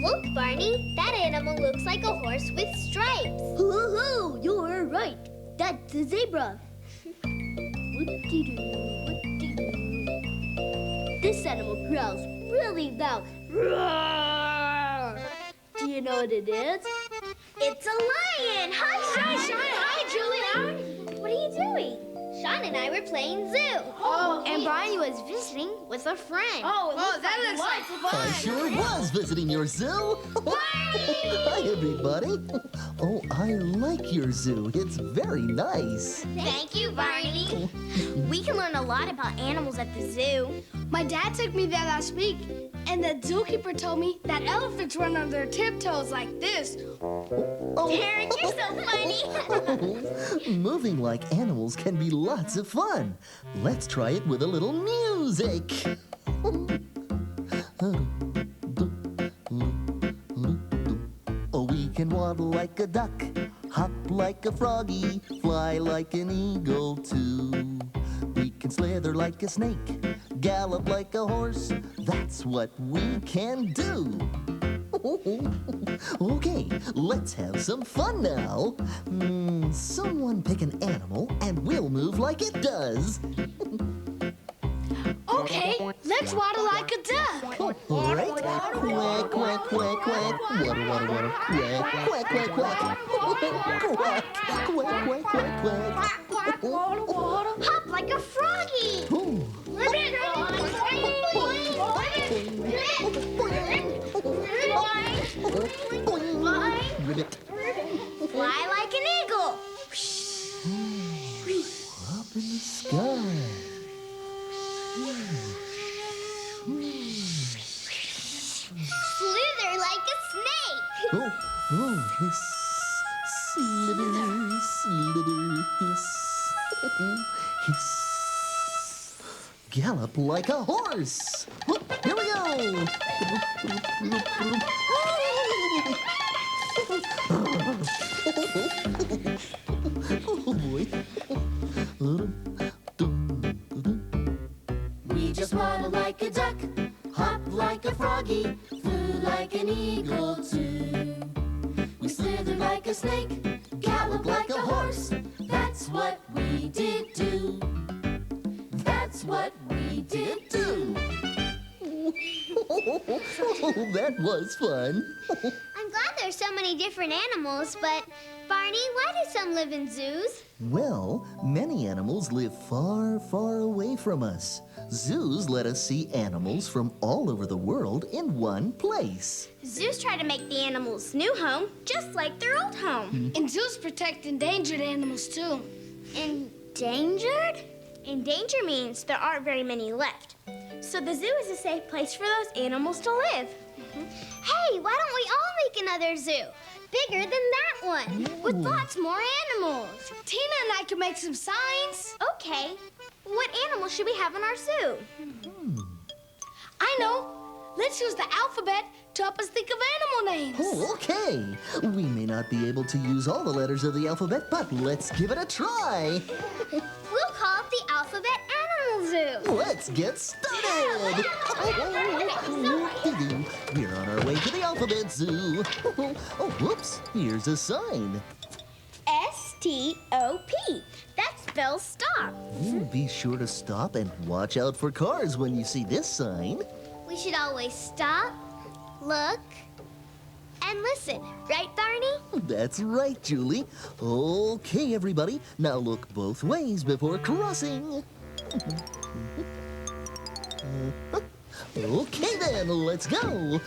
Look, Barney, that animal looks like a horse with stripes. Hoo-hoo, you're right. That's a zebra. This animal growls really loud. Roar! Do you know what it is? It's a lion. Hi, Sean. Hi, Julie. What are you doing? Sean and I were playing zoo. Oh, And Barney was visiting with a friend. that looks like fun. I sure was visiting your zoo. Hi, everybody. Oh, I like your zoo. It's very nice. Thank you, Barney. We can learn a lot about animals at the zoo. My dad took me there last week, and the zookeeper told me that elephants run on their tiptoes like this. Derek, you're so funny. Moving like animals can be lots of fun. Let's try it with a little music. Oh, we can waddle like a duck, hop like a froggy, fly like an eagle too. We can slither like a snake, gallop like a horse. That's what we can do. Okay, let's have some fun now. Someone pick an animal and we'll move like it does. Okay, let's waddle like a duck. All right. Quack, quack, quack, quack. Waddle, waddle, waddle. Quack, quack, quack, quack. Quack, quack, quack, quack, quack. Hop like a froggy. Ooh. Ribbit. Fly like an eagle. Up in the sky. Slither like a snake. Hiss. Slither, slither, hiss. Hiss. Gallop like a horse. Here we go. Oh boy. We just waddle like a duck, hop like a froggy, flew like an eagle too. We slither like a snake, gallop like a horse. That's what we did do. That's what we did do. Oh, that was fun. I'm glad there's so many different animals, but Barney, why do some live in zoos? Well, many animals live far, far away from us. Zoos let us see animals from all over the world in one place. Zoos try to make the animals' new home just like their old home. And zoos protect endangered animals, too. Endangered? Endanger means there aren't very many left. So the zoo is a safe place for those animals to live. Hey, why don't we all make another zoo? Bigger than that one, with lots more animals. Tina and I can make some signs. Okay, what animals should we have in our zoo? I know. Let's use the alphabet to help us think of animal names. Oh, okay. We may not be able to use all the letters of the alphabet, but let's give it a try. We'll call it the Alphabet Animal Zoo. Let's get started. We're on our way to the Alphabet Zoo. Oh, whoops. Here's a sign. S-T-O-P. That spells stop. Be sure to stop and watch out for cars when you see this sign. We should always stop, look, and listen. Right, Barney? That's right, Julie. Okay, everybody. Now look both ways before crossing. Okay, then, let's go.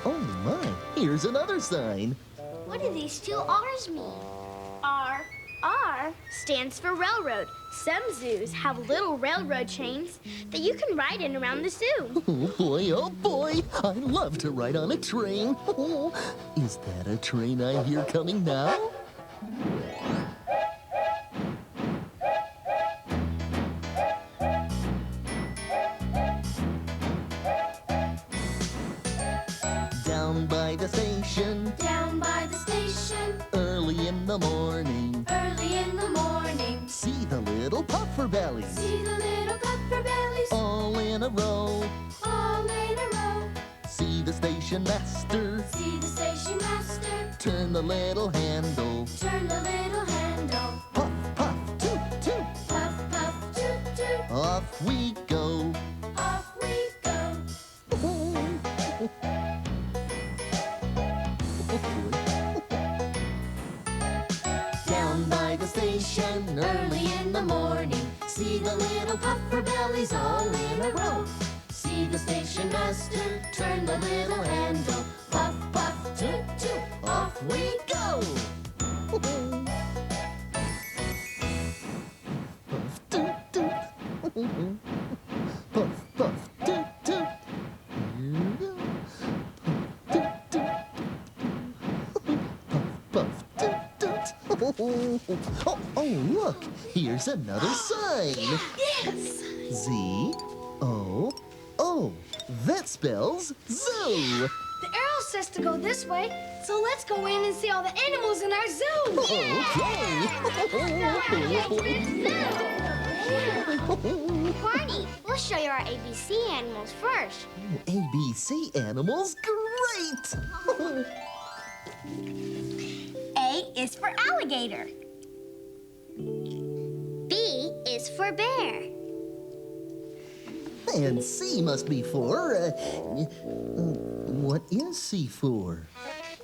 Oh, my. Here's another sign. What do these two R's mean? R. R stands for railroad. Some zoos have little railroad trains that you can ride in around the zoo. Oh boy, I love to ride on a train. Is that a train I hear coming now? Down by the station, Down by the station, early in the morning, early in the morning. see the little puffer bellies, See the little puffer bellies all in a row. all in a row. station master. See the station master. Turn the little handle. Turn the little handle. Puff, puff, toot, toot. Puff, puff, toot, toot. Off we go. Off we go. Down by the station early in the morning. See the little puffer bellies all in a row. See the station master turn the little handle. Puff, puff, toot, toot. Off we go. Toot, toot. Puff, puff, toot, toot. Here we go. Puff, toot, toot. Puff, puff, toot, toot. Oh, look. Here's another sign. Yes! Z-O-O. That spells zoo. The arrow says to go this way, so let's go in and see all the animals in our zoo. Barney, we'll show you our ABC animals first. ABC animals, great! A is for alligator. B is for bear. And C must be for, what is C for?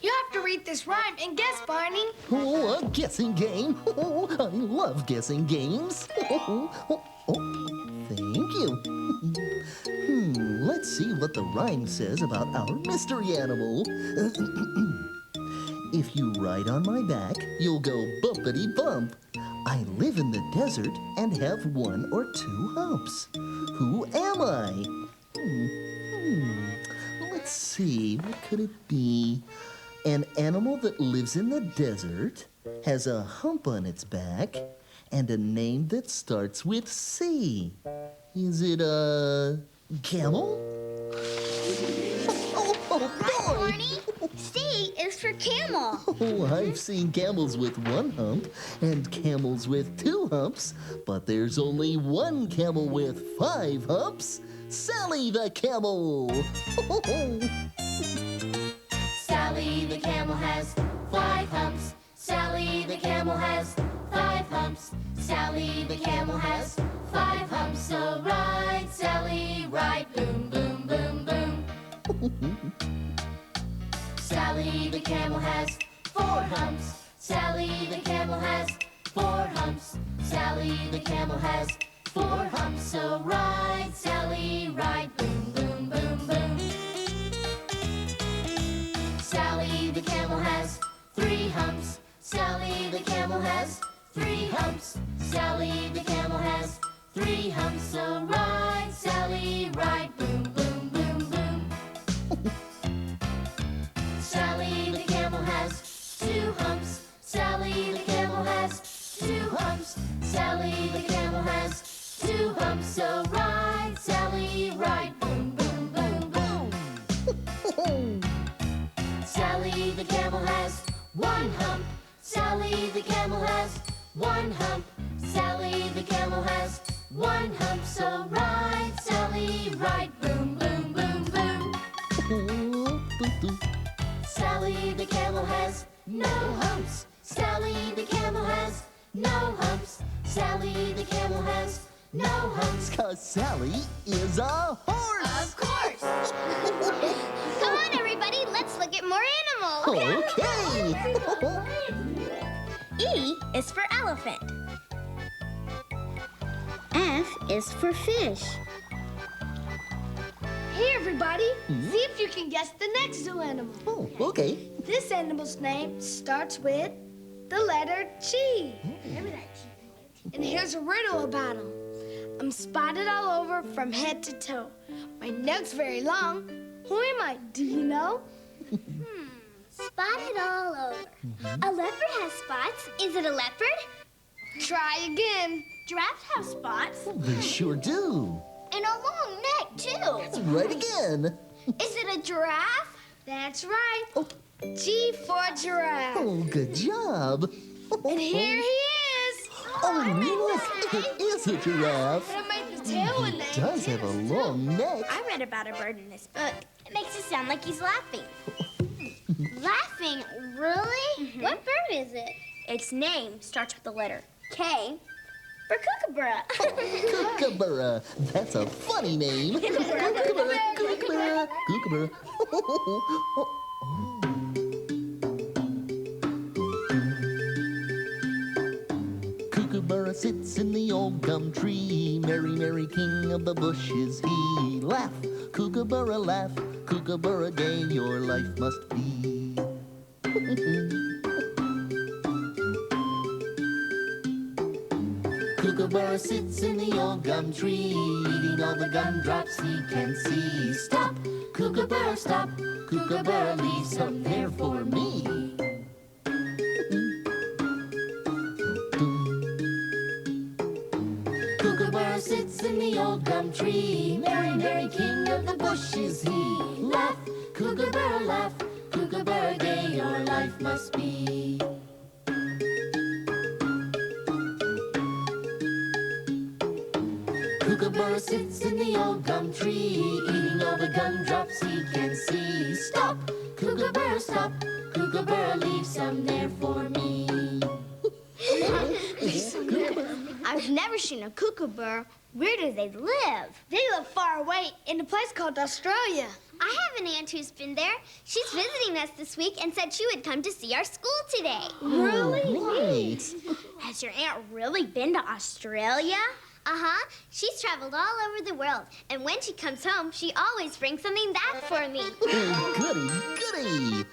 You have to read this rhyme and guess, Barney. Oh, a guessing game. Oh, I love guessing games. Thank you. Let's see what the rhyme says about our mystery animal. If you ride on my back, you'll go bumpity bump. I live in the desert and have 1 or 2 humps. Who am I? Let's see, what could it be? An animal that lives in the desert, has a hump on its back, and a name that starts with C. Is it a camel? Oh, boy! Barney, C is for camel. Oh, I've seen camels with 1 hump and camels with 2 humps, but there's only 1 camel with 5 humps. Sally the camel! Sally the camel has 5 humps. Sally the camel has 5 humps. Sally the camel has 5 humps. So ride, Sally, ride, boom, boom, boom, boom. Sally the camel has 4 humps. Sally the camel has 4 humps. Sally the camel has 4 humps. So ride, Sally, ride, boom, boom, boom, boom. Sally the camel has 3 humps. Sally the camel has 3 humps. Sally the camel has 3 humps. So ride, Sally, ride, boom, boom, boom, boom. Sally the camel has 2 humps. Sally the camel has 2 humps. Sally the camel has 2 humps. So ride, Sally, ride, boom, boom, boom, boom. Sally the camel has 1 hump. Sally the camel has 1 hump. Sally the camel has 1 hump. So ride, Sally, ride, boom, boom, boom, boom. Sally the camel has no humps. Sally the camel has no humps. Sally the camel has no humps. 'Cause Sally is a horse! Of course. Come on, everybody, let's look at more animals. Okay! E is for elephant. F is for fish. Hey, everybody. See if you can guess the next zoo animal. Oh, okay. This animal's name starts with the letter G. And here's a riddle about him. I'm spotted all over from head to toe. My neck's very long. Who am I? Do you know? Spotted all over. A leopard has spots. Is it a leopard? Try again. Giraffes have spots. They sure do. And a long neck, too. Right again. Is it a giraffe? That's right. Oh. G for giraffe. Oh, good job. And here he is. Oh, look, it is a giraffe. But I made this tail and He does have a long neck. I read about a bird in this book. It makes it sound like he's laughing. Laughing? Really? What bird is it? Its name starts with the letter K for kookaburra. Kookaburra. That's a funny name. Kookaburra, kookaburra, kookaburra. Kookaburra sits in the old gum tree. Merry, merry king of the bush is he. Laugh, kookaburra, laugh. Kookaburra gay your life must be. Kookaburra sits in the old gum tree, eating all the gumdrops he can see. Stop, kookaburra, stop. Kookaburra, leave some there for me. Kookaburra sits in the old gum tree. Merry, merry king of the bush is he. Laugh, kookaburra, laugh. Kookaburra, gay your life must be. Kookaburra sits in the old gum tree, eating all the gumdrops he can see. Stop, kookaburra, stop. Kookaburra, leave some there for me. I've never seen a kookaburra. Where do they live? They live far away in a place called Australia. I have an aunt who's been there. She's visiting us this week and said she would come to see our school today. Really? Has your aunt really been to Australia? Uh-huh. She's traveled all over the world. And when she comes home, she always brings something back for me. Goody, goody.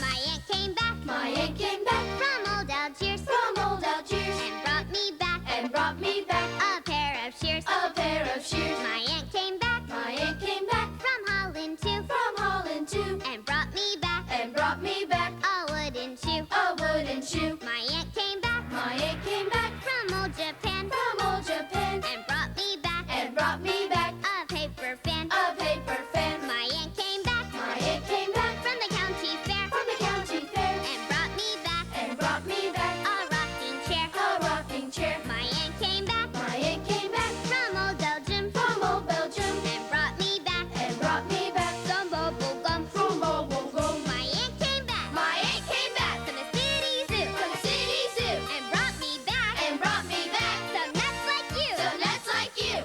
My aunt came back. My aunt came back From old Algiers. from old Algiers And brought me back. and brought me back A pair of shears. a pair of shears. My aunt came back. My aunt came back From Holland too. from Holland too And brought me back. and brought me back A wooden shoe. a wooden shoe. My aunt came back. My aunt came back From old Japan. from old Japan And brought me back. and brought me back A paper fan. a paper fan. My aunt came back. My aunt came back From the county fair. from the county fair And brought me back. and brought me back A rocking chair. a rocking chair. My aunt came back. My aunt came back From old Belgium. from old Belgium And brought me back. and brought me back Some bubble gum. from Bubble Gum. My aunt came back. My aunt came back From the city zoo. from the city zoo And brought me back. and brought me back Some nuts like you. some nuts like you.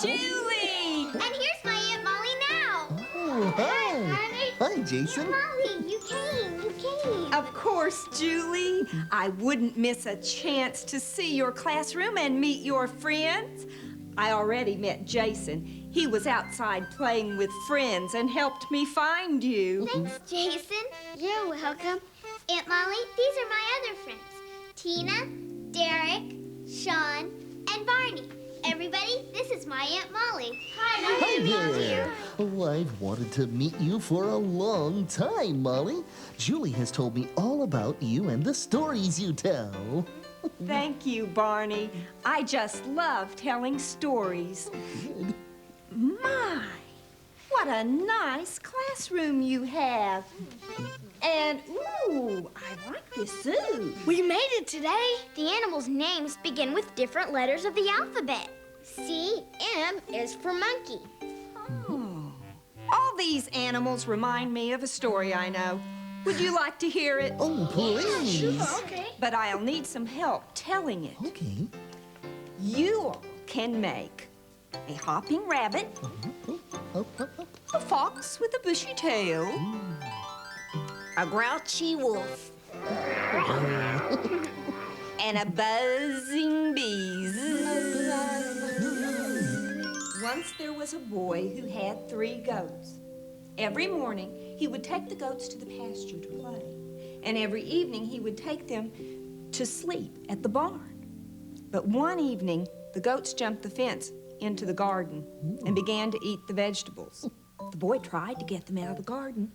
Julie! And here's my Aunt Molly now. Oh, hi. Hi, Jason. Molly, you came. You came. Of course, Julie. I wouldn't miss a chance to see your classroom and meet your friends. I already met Jason. He was outside playing with friends and helped me find you. Thanks, Jason. You're welcome. Aunt Molly, these are my other friends. Tina, Derek, Sean, and Barney. Everybody, this is my Aunt Molly. Hi, nice Hi to meet you. there. Oh, I've wanted to meet you for a long time, Molly. Julie has told me all about you and the stories you tell. Thank you, Barney. I just love telling stories. Good. My, what a nice classroom you have. And, ooh, I like this zoo. We made it today. The animals' names begin with different letters of the alphabet. See, M is for monkey. Oh. All these animals remind me of a story I know. Would you like to hear it? Oh, please. Okay. But I'll need some help telling it. Okay. You all can make a hopping rabbit, Up, up, up. a fox with a bushy tail, a grouchy wolf, and a buzzing bee. Once there was a boy who had 3 goats. Every morning, he would take the goats to the pasture to play. And every evening, he would take them to sleep at the barn. But one evening, the goats jumped the fence into the garden and began to eat the vegetables. The boy tried to get them out of the garden.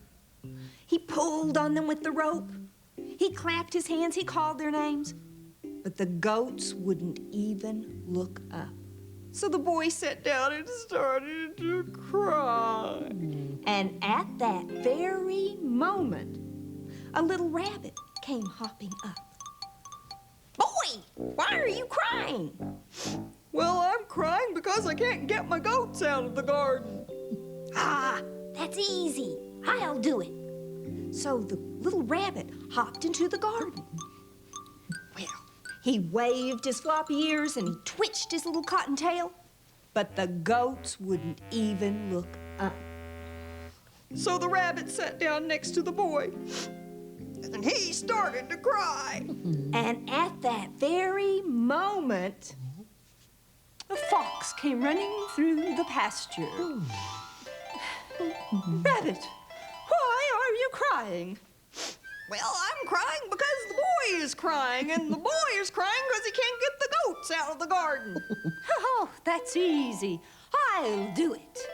He pulled on them with the rope. He clapped his hands, he called their names. But the goats wouldn't even look up. So the boy sat down and started to cry. And at that very moment, a little rabbit came hopping up. Boy, why are you crying? Well, I'm crying because I can't get my goats out of the garden. Ah, that's easy. I'll do it. So the little rabbit hopped into the garden. Well, he waved his floppy ears and he twitched his little cotton tail, but the goats wouldn't even look up. So the rabbit sat down next to the boy, and he started to cry. And at that very moment, a fox came running through the pasture. Rabbit, why are you crying? Well, I'm crying because the boy is crying, and the boy is crying because he can't get the goats out of the garden. Oh, that's easy. I'll do it.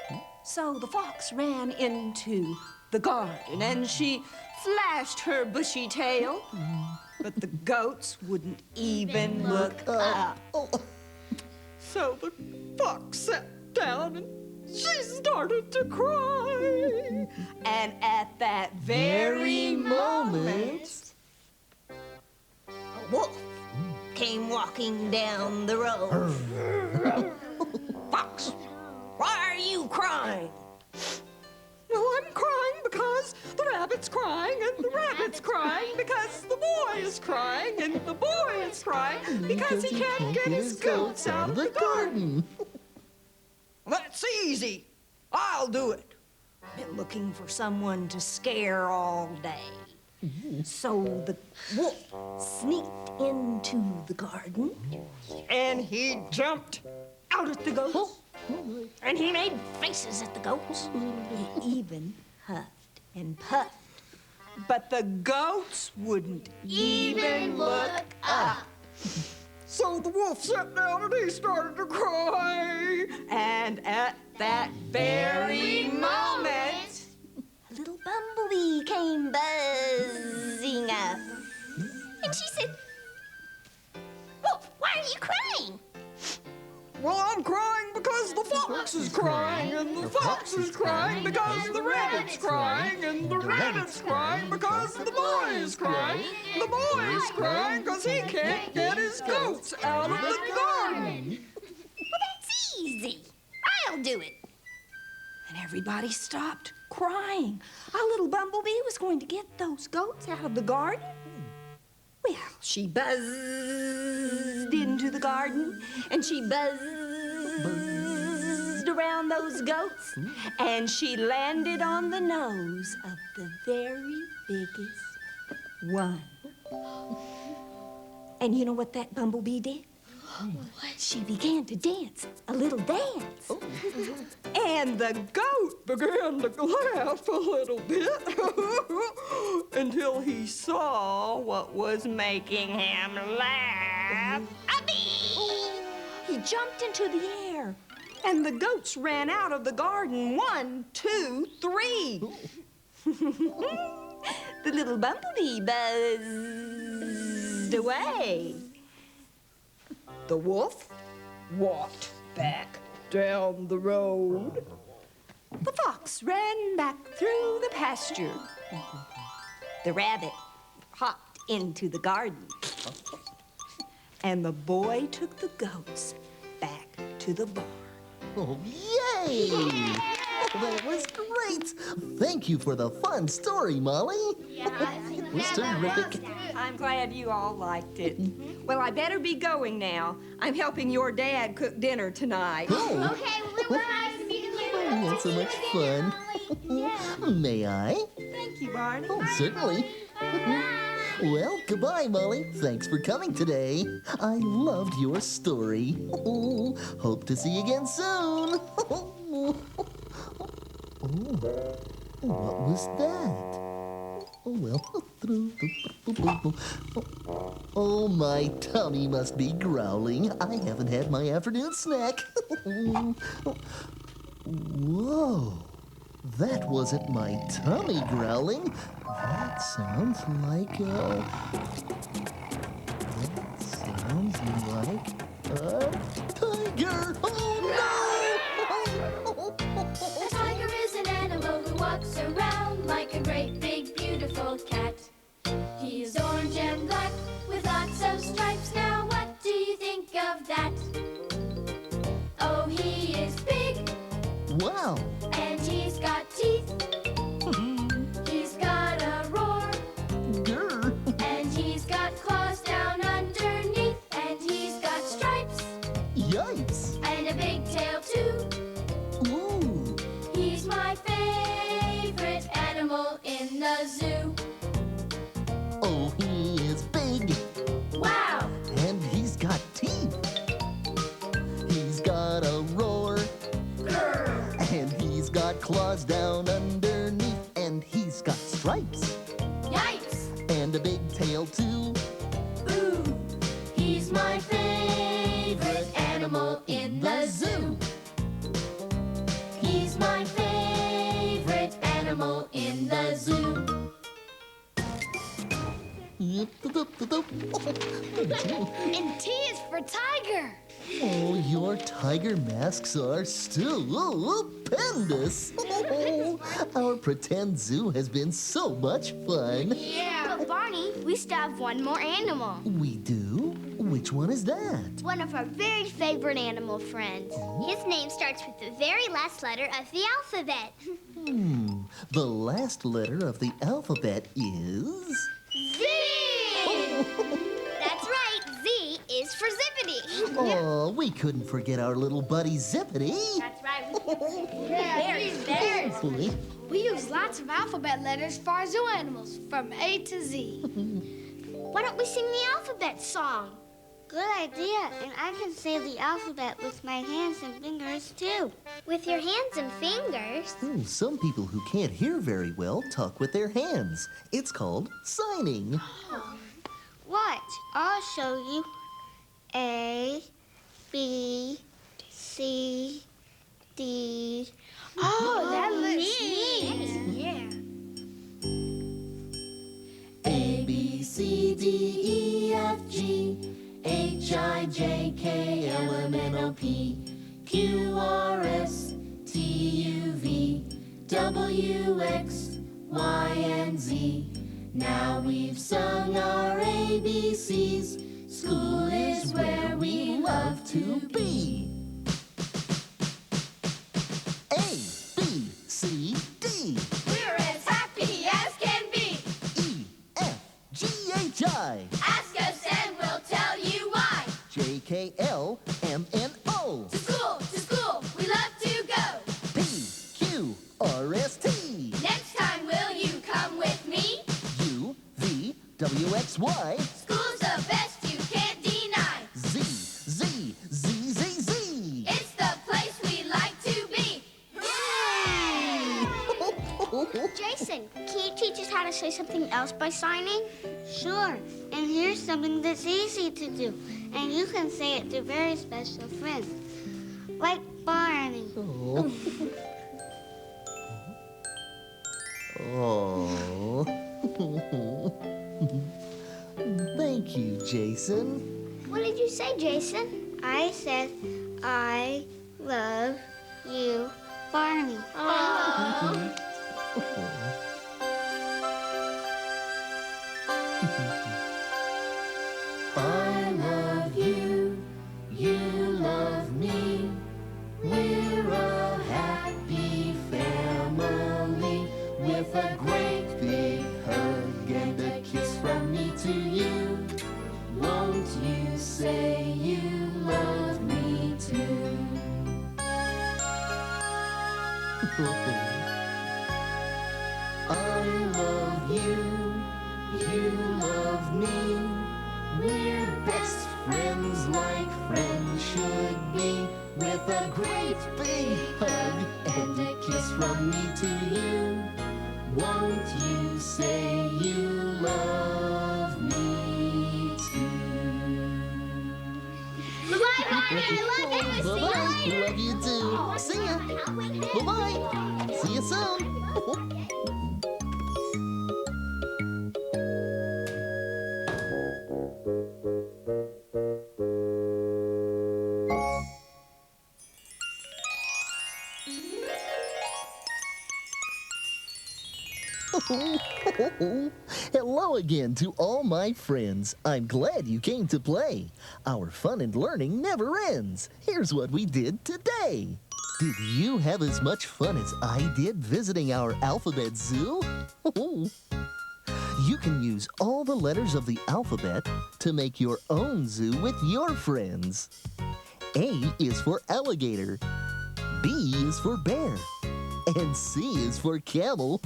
So the fox ran into the garden, and she flashed her bushy tail, but the goats wouldn't even look up. So the fox sat down and she started to cry. And at that very moment, a wolf came walking down the road. Fox, why are you crying? Well, I'm crying because the rabbit's crying, and the rabbit's crying because the boy is crying, and the boy is crying because he can't get his goats out of the garden. That's easy. I'll do it. Been looking for someone to scare all day. So the wolf sneaked into the garden, and he jumped out at the goats, and he made faces at the goats. He even huffed and puffed, but the goats wouldn't even look up. So the wolf sat down and he started to cry. And at that very moment, a little bumblebee came buzzing up. And she said, "Wolf, why are you crying?" Well, I'm crying because the fox is crying, and the fox is crying because the rabbit's crying, and the rabbit's crying because the boy is crying. The boy is crying because he can't get his goats out of the garden. Well, that's easy. I'll do it. And everybody stopped crying. Our little bumblebee was going to get those goats out of the garden. Well, she buzzed into the garden, and she buzzed around those goats, and she landed on the nose of the very biggest one. And you know what that bumblebee did? She began to dance, a little dance. And the goat began to laugh a little bit until he saw what was making him laugh. He jumped into the air, and the goats ran out of the garden. 1, 2, 3. The little bumblebee buzzed away. The wolf walked back down the road. The fox ran back through the pasture. The rabbit hopped into the garden. And the boy took the goats back to the barn. Oh, yay! That was great! Thank you for the fun story, Molly. It was terrific. I'm glad you all liked it. Well, I better be going now. I'm helping your dad cook dinner tonight. Oh, Okay, well, it was nice to meet you. we had so much fun. May I? Thank you, Barney. Oh, certainly. Well, goodbye, Molly. Thanks for coming today. I loved your story. Hope to see you again soon. What was that? Oh, well. Oh, my tummy must be growling. I haven't had my afternoon snack. Whoa. that wasn't my tummy growling. That sounds like a tiger. Oh, no! A tiger is an animal who walks around like a great big beautiful cat. He is orange and black with lots of stripes. Now what do you think of that? Oh, he is big. Wow! And he's got teeth. He's got a roar. Grr. And he's got claws down underneath. And he's got stripes. Yikes! And a big tail too. Ooh! He's my favorite animal in the zoo. Oh, he is big. Wow! And he's got teeth. He's got a roar. Grr! And he's got claws down underneath. And he's got stripes. Yikes! And a big tail too. Ooh! He's my favorite animal in the zoo. He's my favorite animal in the zoo. And T is for tiger. Oh, your tiger masks are stupendous. Our pretend zoo has been so much fun. Yeah. But Barney, we still have one more animal. We do? Which one is that? One of our very favorite animal friends. His name starts with the very last letter of the alphabet. The last letter of the alphabet is... Z! That's right, Z is for Zippity. Oh, we couldn't forget our little buddy Zippity. That's right. There's. Boy. We use lots of alphabet letters for our zoo animals, from A to Z. Why don't we sing the alphabet song? Good idea, and I can say the alphabet with my hands and fingers too. With your hands and fingers? Oh, some people who can't hear very well talk with their hands. It's called signing. Watch, I'll show you. A, B, C, D. Oh, that looks neat. Yeah. A, B, C, D, E, F, G, H, I, J, K, L, M, N, O, P, Q, R, S, T, U, V, W, X, Y, and Z. Now we've sung our ABCs. School is where we love to be. A, B, C, D, We're as happy as can be. E, F, G, H, I, Ask us and we'll tell you why. J, K, L, M, N, O, To school, we love to go. P, Q, R, S, T, Next time, will you come with me? U, V, W, X, Y, School's the best, you can't deny. Z, Z, Z, Z, Z. It's the place we like to be. Jason, can you teach us how to say something else by signing? Sure, and here's something that's easy to do, and you can say it to very special friends, like Barney. Oh. Oh. Thank you, Jason. What did you say, Jason? I said, I love you, Barney. I love you, you love me. We're a happy family with a great big hug and a kiss from me to you. Won't you say you love me too? I love you, you love me. We're best friends like friends should be, with a great big hug and a kiss from me to you. Won't you say you love me too? Bye-bye! I love you. See you later. Love you too. See ya. Bye-bye. See you soon. Hello again to all my friends. I'm glad you came to play. Our fun and learning never ends. Here's what we did today. Did you have as much fun as I did visiting our alphabet zoo? You can use all the letters of the alphabet to make your own zoo with your friends. A is for alligator. B is for bear. And C is for camel.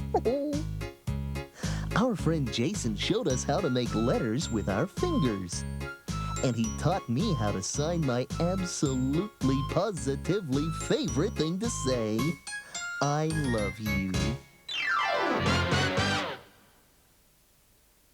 Our friend Jason showed us how to make letters with our fingers. And he taught me how to sign my absolutely positively favorite thing to say, I love you.